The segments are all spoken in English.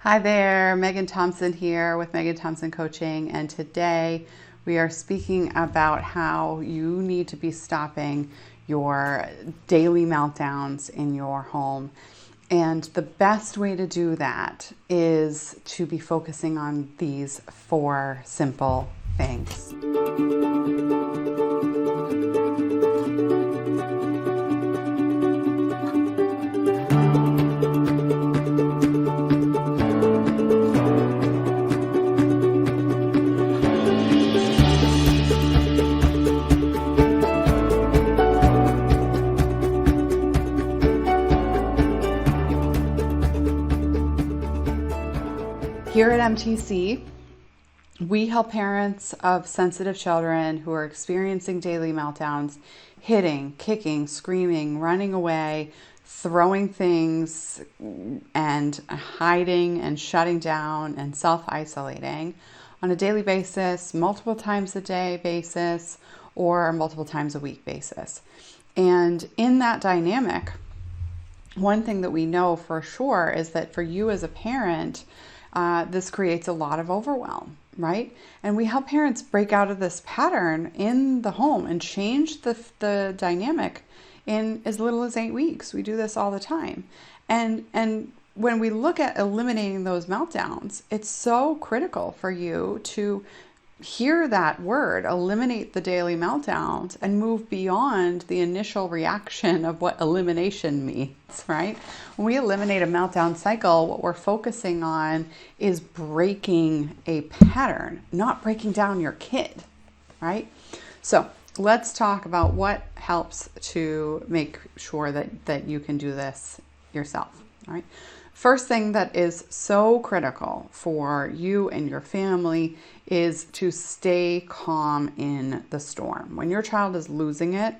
Hi there, Megan Thompson here with Megan Thompson Coaching, and today we are speaking about how you need to be stopping your daily meltdowns in your home. And the best way to do that is to be focusing on these 4 simple things. Here at MTC, we help parents of sensitive children who are experiencing daily meltdowns, hitting, kicking, screaming, running away, throwing things, and hiding and shutting down and self-isolating on a daily basis, multiple times a day basis, or multiple times a week basis. And in that dynamic, one thing that we know for sure is that for you as a parent, this creates a lot of overwhelm, right? And we help parents break out of this pattern in the home and change the dynamic in as little as 8 weeks. We do this all the time. And when we look at eliminating those meltdowns, it's so critical for you to hear that word, eliminate the daily meltdowns, and move beyond the initial reaction of what elimination means, right? When we eliminate a meltdown cycle, what we're focusing on is breaking a pattern, not breaking down your kid, right? So let's talk about what helps to make sure that you can do this yourself, all right? First thing that is so critical for you and your family is to stay calm in the storm. When your child is losing it,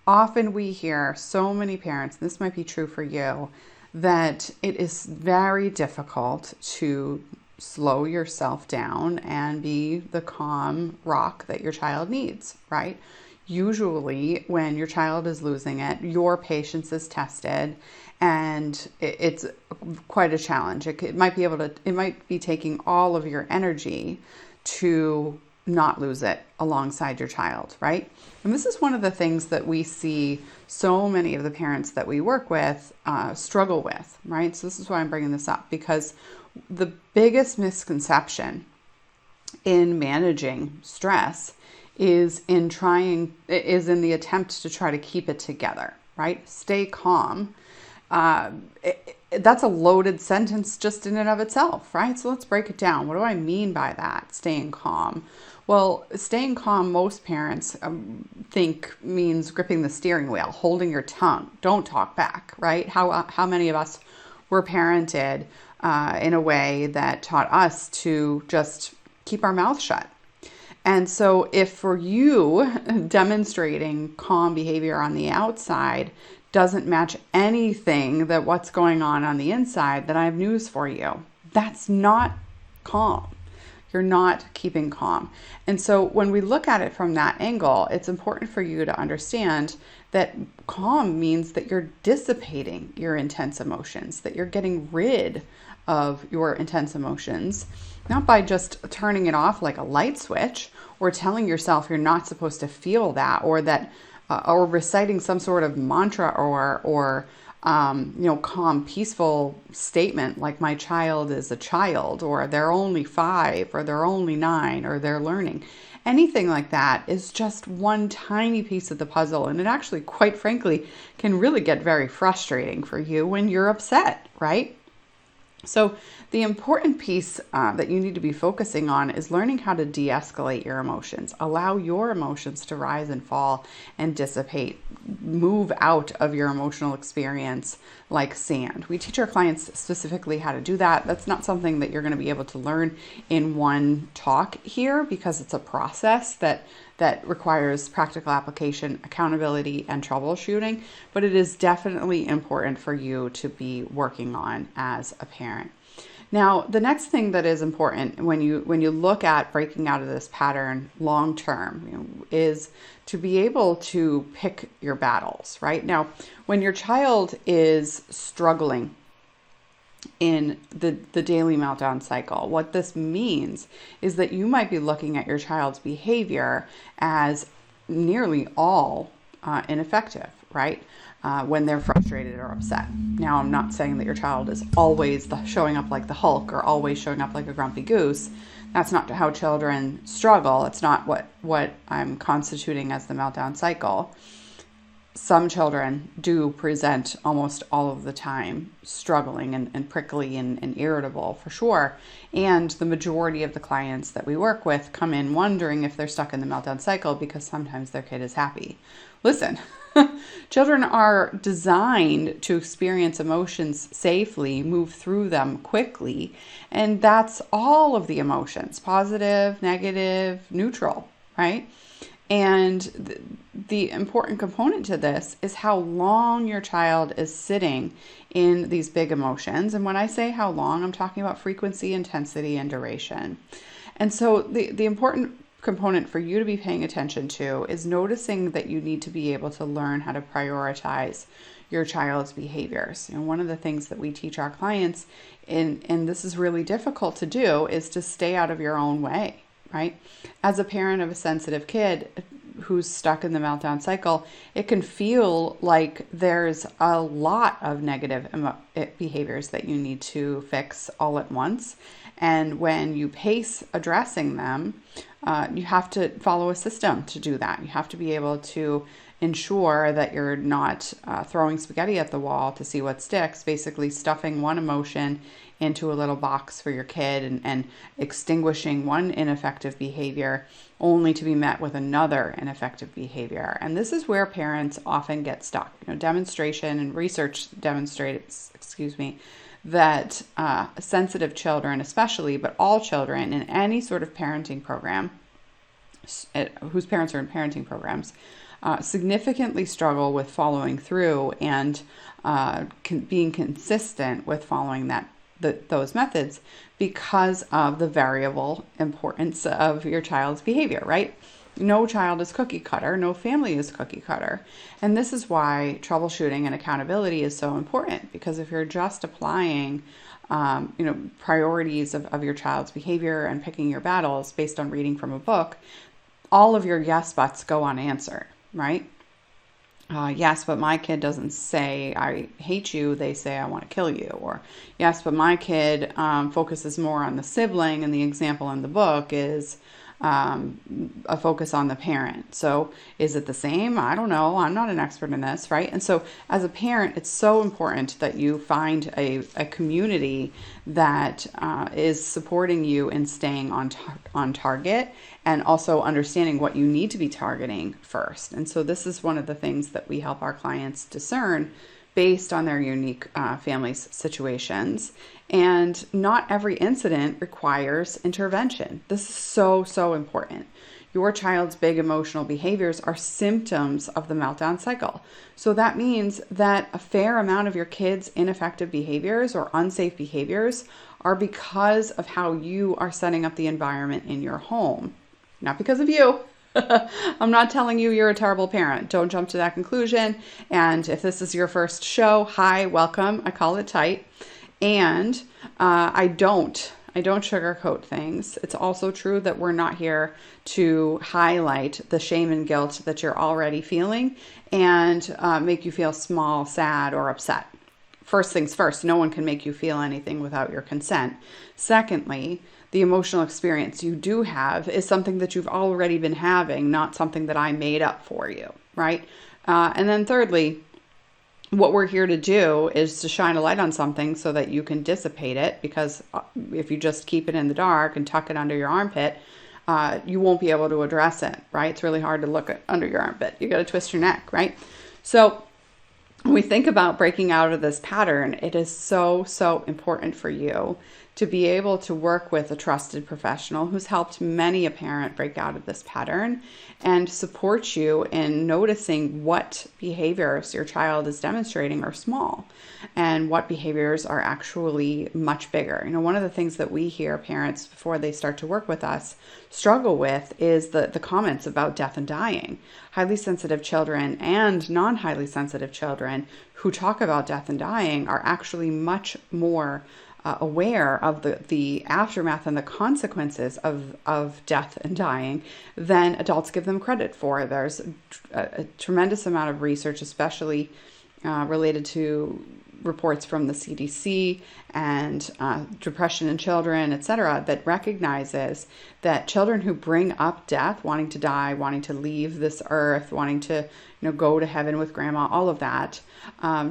often we hear so many parents, and this might be true for you, that it is very difficult to slow yourself down and be the calm rock that your child needs, right? Usually when your child is losing it, your patience is tested, and it's quite a challenge. It might be taking all of your energy to not lose it alongside your child, right? And this is one of the things that we see so many of the parents that we work with struggle with, right? So this is why I'm bringing this up, because the biggest misconception in managing stress is in the attempt to try to keep it together, right? Stay calm. That's a loaded sentence just in and of itself, right? So let's break it down. What do I mean by that, staying calm? Well, staying calm, most parents think means gripping the steering wheel, holding your tongue, don't talk back, right? How many of us were parented in a way that taught us to just keep our mouth shut? And so if for you, demonstrating calm behavior on the outside doesn't match anything that what's going on the inside, then I have news for you. That's not calm. You're not keeping calm. And so when we look at it from that angle, it's important for you to understand that calm means that you're dissipating your intense emotions, that you're getting rid of your intense emotions, not by just turning it off like a light switch or telling yourself you're not supposed to feel that, or reciting some sort of mantra or calm, peaceful statement like my child is a child, or they're only 5, or they're only 9, or they're learning. Anything like that is just one tiny piece of the puzzle. And it actually, quite frankly, can really get very frustrating for you when you're upset, right? So the important piece that you need to be focusing on is learning how to de-escalate your emotions. Allow your emotions to rise and fall and dissipate. Move out of your emotional experience like sand. We teach our clients specifically how to do that. That's not something that you're going to be able to learn in one talk here, because it's a process that requires practical application, accountability, and troubleshooting, but it is definitely important for you to be working on as a parent. Now, the next thing that is important when you look at breaking out of this pattern long term, is to be able to pick your battles, right? Now, when your child is struggling in the daily meltdown cycle. What this means is that you might be looking at your child's behavior as nearly all ineffective, right? When they're frustrated or upset. Now, I'm not saying that your child is always showing up like the Hulk or always showing up like a grumpy goose. That's not how children struggle. It's not what I'm constituting as the meltdown cycle. Some children do present almost all of the time struggling and prickly and irritable for sure. And the majority of the clients that we work with come in wondering if they're stuck in the meltdown cycle because sometimes their kid is happy. Listen, children are designed to experience emotions safely, move through them quickly, and that's all of the emotions, positive, negative, neutral, right? And the important component to this is how long your child is sitting in these big emotions. And when I say how long, I'm talking about frequency, intensity, and duration. And so the important component for you to be paying attention to is noticing that you need to be able to learn how to prioritize your child's behaviors. You know, one of the things that we teach our clients, and this is really difficult to do, is to stay out of your own way. Right? As a parent of a sensitive kid who's stuck in the meltdown cycle, it can feel like there's a lot of negative behaviors that you need to fix all at once. And when you pace addressing them, you have to follow a system to do that. You have to be able to ensure that you're not throwing spaghetti at the wall to see what sticks, basically stuffing one emotion into a little box for your kid and extinguishing one ineffective behavior only to be met with another ineffective behavior. And this is where parents often get stuck. You know, demonstration and research demonstrates, that sensitive children especially, but all children in any sort of parenting program, whose parents are in parenting programs, significantly struggle with following through and being consistent with following those methods because of the variable importance of your child's behavior, right? No child is cookie cutter, no family is cookie cutter. And this is why troubleshooting and accountability is so important, because if you're just applying priorities of your child's behavior and picking your battles based on reading from a book, all of your yes buts go unanswered, right? Yes, but my kid doesn't say, I hate you, they say, I want to kill you. Or, yes, but my kid focuses more on the sibling, and the example in the book is a focus on the parent. So is it the same? I don't know. I'm not an expert in this, right? And so as a parent, it's so important that you find a community that is supporting you in staying on target and also understanding what you need to be targeting first. And so this is one of the things that we help our clients discern based on their unique family's situations. And not every incident requires intervention. This is so, so important. Your child's big emotional behaviors are symptoms of the meltdown cycle. So that means that a fair amount of your kid's ineffective behaviors or unsafe behaviors are because of how you are setting up the environment in your home. Not because of you. I'm not telling you you're a terrible parent. Don't jump to that conclusion. And if this is your first show, hi, welcome. I call it tight. And I don't sugarcoat things. It's also true that we're not here to highlight the shame and guilt that you're already feeling and make you feel small, sad, or upset. First things first, no one can make you feel anything without your consent. Secondly, the emotional experience you do have is something that you've already been having, not something that I made up for you, right? And then thirdly, what we're here to do is to shine a light on something so that you can dissipate it, because if you just keep it in the dark and tuck it under your armpit, you won't be able to address it, right? It's really hard to look under your armpit. You got to twist your neck, right? So when we think about breaking out of this pattern, it is so, so important for you to be able to work with a trusted professional who's helped many a parent break out of this pattern and support you in noticing what behaviors your child is demonstrating are small and what behaviors are actually much bigger. You know, one of the things that we hear parents before they start to work with us struggle with is the comments about death and dying. Highly sensitive children and non-highly sensitive children children who talk about death and dying are actually much more aware of the aftermath and the consequences of death and dying than adults give them credit for. There's a tremendous amount of research, especially related to reports from the CDC and depression in children, etc., that recognizes that children who bring up death, wanting to die, wanting to leave this earth, wanting to go to heaven with grandma, all of that,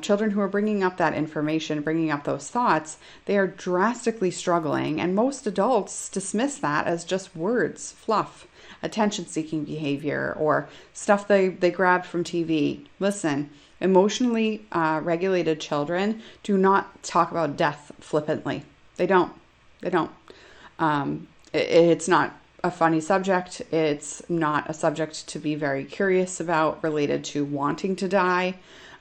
children who are bringing up that information, bringing up those thoughts, they are drastically struggling, and most adults dismiss that as just words, fluff, attention-seeking behavior, or stuff they grabbed from TV. Listen, emotionally regulated children do not talk about death flippantly. They don't. It's not a funny subject. It's not a subject to be very curious about related to wanting to die.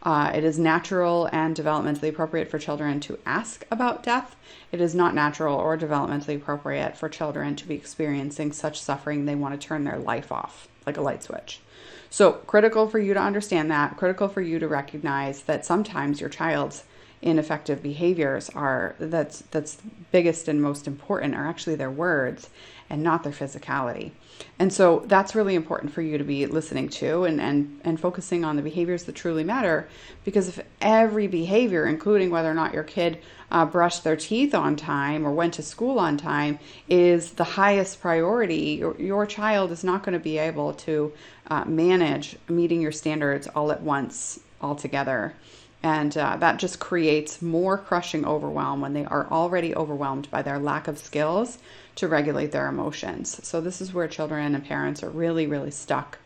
It is natural and developmentally appropriate for children to ask about death. It is not natural or developmentally appropriate for children to be experiencing such suffering they want to turn their life off like a light switch. So critical for you to understand that, critical for you to recognize that sometimes your child's ineffective behaviors that's biggest and most important are actually their words and not their physicality. And so that's really important for you to be listening to and focusing on the behaviors that truly matter, because if every behavior, including whether or not your kid brushed their teeth on time or went to school on time, is the highest priority, your child is not going to be able to manage meeting your standards all at once, all together. And that just creates more crushing overwhelm when they are already overwhelmed by their lack of skills to regulate their emotions. So this is where children and parents are really, really stuck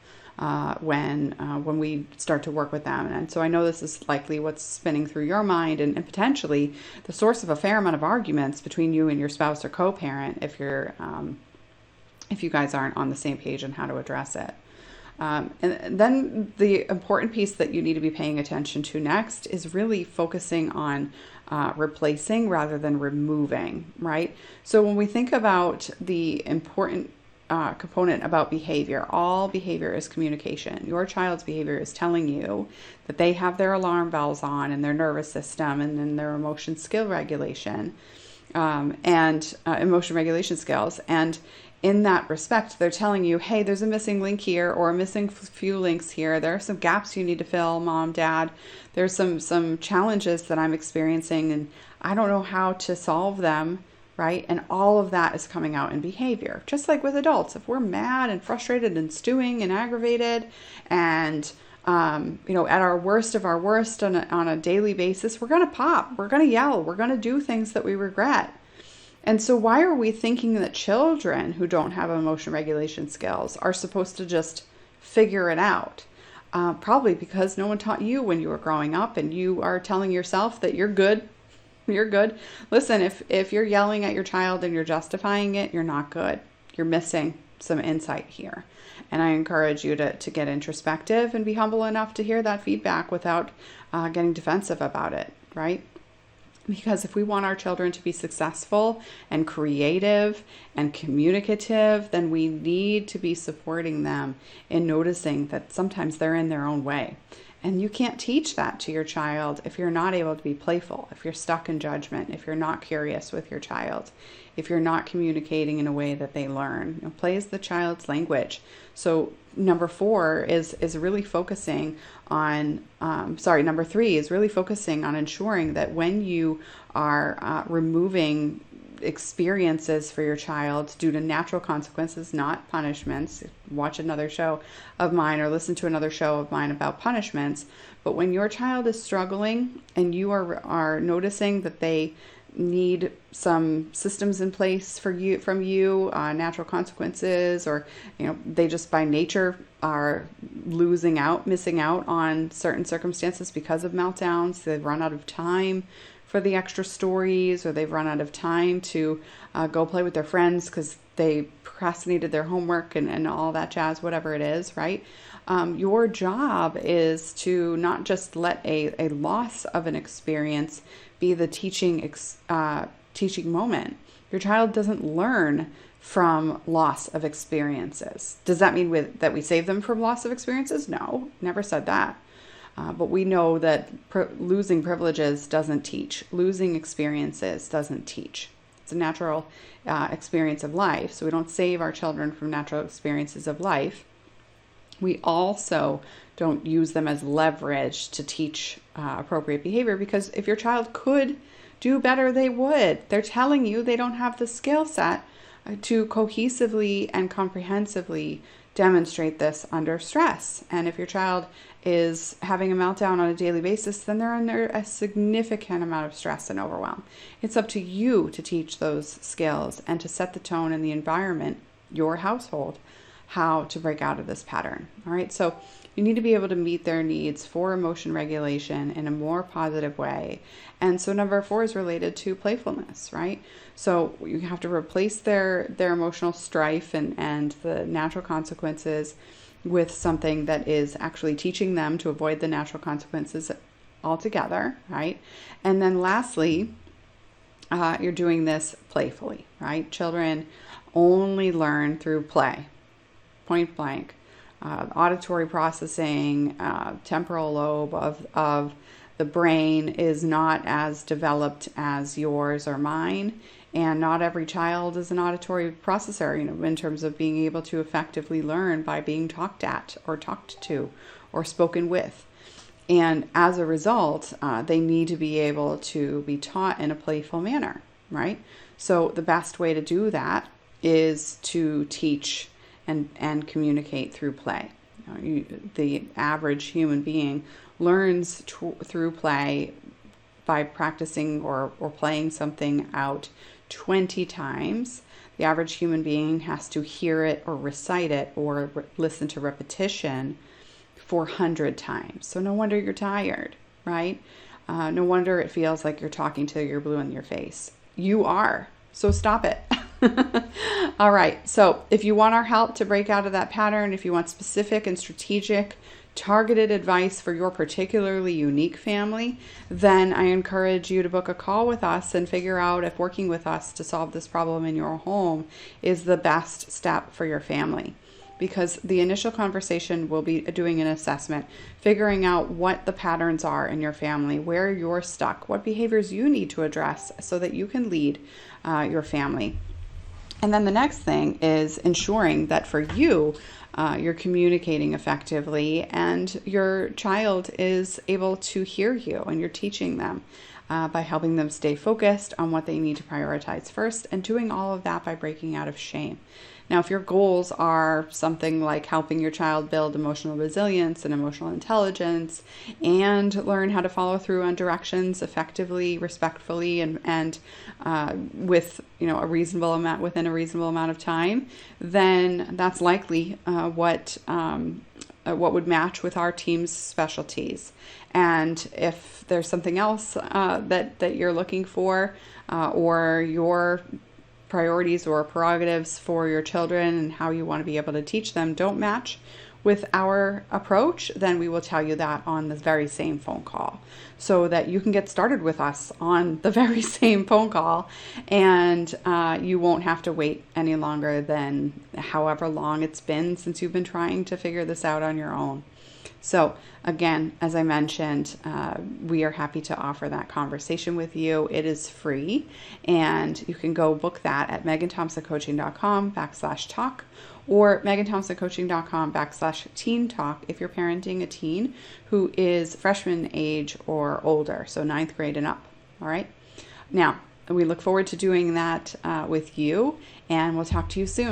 when we start to work with them. And so I know this is likely what's spinning through your mind and potentially the source of a fair amount of arguments between you and your spouse or co-parent if you guys aren't on the same page on how to address it. And then the important piece that you need to be paying attention to next is really focusing on replacing rather than removing, right? So when we think about the important component about behavior, all behavior is communication. Your child's behavior is telling you that they have their alarm bells on in their nervous system and in their emotion skill regulation and emotion regulation skills. And in that respect, they're telling you, hey, there's a missing link here or a missing few links here. There are some gaps you need to fill, mom, dad. There's some challenges that I'm experiencing and I don't know how to solve them, right? And all of that is coming out in behavior. Just like with adults, if we're mad and frustrated and stewing and aggravated and at our worst of our worst on a daily basis, we're going to pop, we're going to yell, we're going to do things that we regret. And so why are we thinking that children who don't have emotion regulation skills are supposed to just figure it out? Probably because no one taught you when you were growing up and you are telling yourself that you're good. You're good. Listen, if you're yelling at your child and you're justifying it, you're not good. You're missing some insight here. And I encourage you to get introspective and be humble enough to hear that feedback without getting defensive about it, right? Because if we want our children to be successful and creative and communicative, then we need to be supporting them in noticing that sometimes they're in their own way. And you can't teach that to your child if you're not able to be playful, if you're stuck in judgment, if you're not curious with your child, if you're not communicating in a way that they learn. Play is the child's language. So number 4 is really focusing on, number 3 is really focusing on ensuring that when you are removing experiences for your child due to natural consequences, not punishments. Watch another show of mine or listen to another show of mine about punishments. But when your child is struggling and you are noticing that they need some systems in place from you, natural consequences, or they just by nature are missing out on certain circumstances because of meltdowns. They've run out of time for the extra stories, or they've run out of time to go play with their friends because they procrastinated their homework and all that jazz, whatever it is, right? Your job is to not just let a loss of an experience be the teaching moment. Your child doesn't learn from loss of experiences. Does that mean that we save them from loss of experiences? No, never said that. But we know that losing privileges doesn't teach. Losing experiences doesn't teach. It's a natural experience of life. So we don't save our children from natural experiences of life. We also don't use them as leverage to teach appropriate behavior, because if your child could do better, they would. They're telling you they don't have the skill set to cohesively and comprehensively demonstrate this under stress. And if your child is having a meltdown on a daily basis, then they're under a significant amount of stress and overwhelm. It's up to you to teach those skills and to set the tone and the environment, your household, how to break out of this pattern. All right. So you need to be able to meet their needs for emotion regulation in a more positive way. And so number 4 is related to playfulness, right? So you have to replace their emotional strife and the natural consequences with something that is actually teaching them to avoid the natural consequences altogether, right? And then lastly, you're doing this playfully, right? Children only learn through play, point blank. Auditory processing, temporal lobe of the brain is not as developed as yours or mine, and not every child is an auditory processor, in terms of being able to effectively learn by being talked at or talked to or spoken with. And as a result, they need to be able to be taught in a playful manner, right? So the best way to do that is to teach and communicate through play. The average human being learns through play by practicing or playing something out 20 times. The average human being has to hear it or recite it or listen to repetition 400 times. So no wonder you're tired, right? No wonder it feels like you're talking till you're blue in your face. You are. So stop it. All right. So if you want our help to break out of that pattern, if you want specific and strategic targeted advice for your particularly unique family, then I encourage you to book a call with us and figure out if working with us to solve this problem in your home is the best step for your family. Because the initial conversation will be doing an assessment, figuring out what the patterns are in your family, where you're stuck, what behaviors you need to address so that you can lead your family. And then the next thing is ensuring that for you, you're communicating effectively and your child is able to hear you, and you're teaching them by helping them stay focused on what they need to prioritize first, and doing all of that by breaking out of shame. Now, if your goals are something like helping your child build emotional resilience and emotional intelligence and learn how to follow through on directions effectively, respectfully, and with a reasonable amount within a reasonable amount of time, then that's likely what would match with our team's specialties. And if there's something else that you're looking for, or your priorities or prerogatives for your children and how you want to be able to teach them don't match with our approach, then we will tell you that on the very same phone call, so that you can get started with us on the very same phone call, and you won't have to wait any longer than however long it's been since you've been trying to figure this out on your own. So again, as I mentioned, we are happy to offer that conversation with you. It is free, and you can go book that at meganthompsoncoaching.com/talk or meganthompsoncoaching.com/teen talk if you're parenting a teen who is freshman age or older, so 9th grade and up. All right. Now, we look forward to doing that with you, and we'll talk to you soon.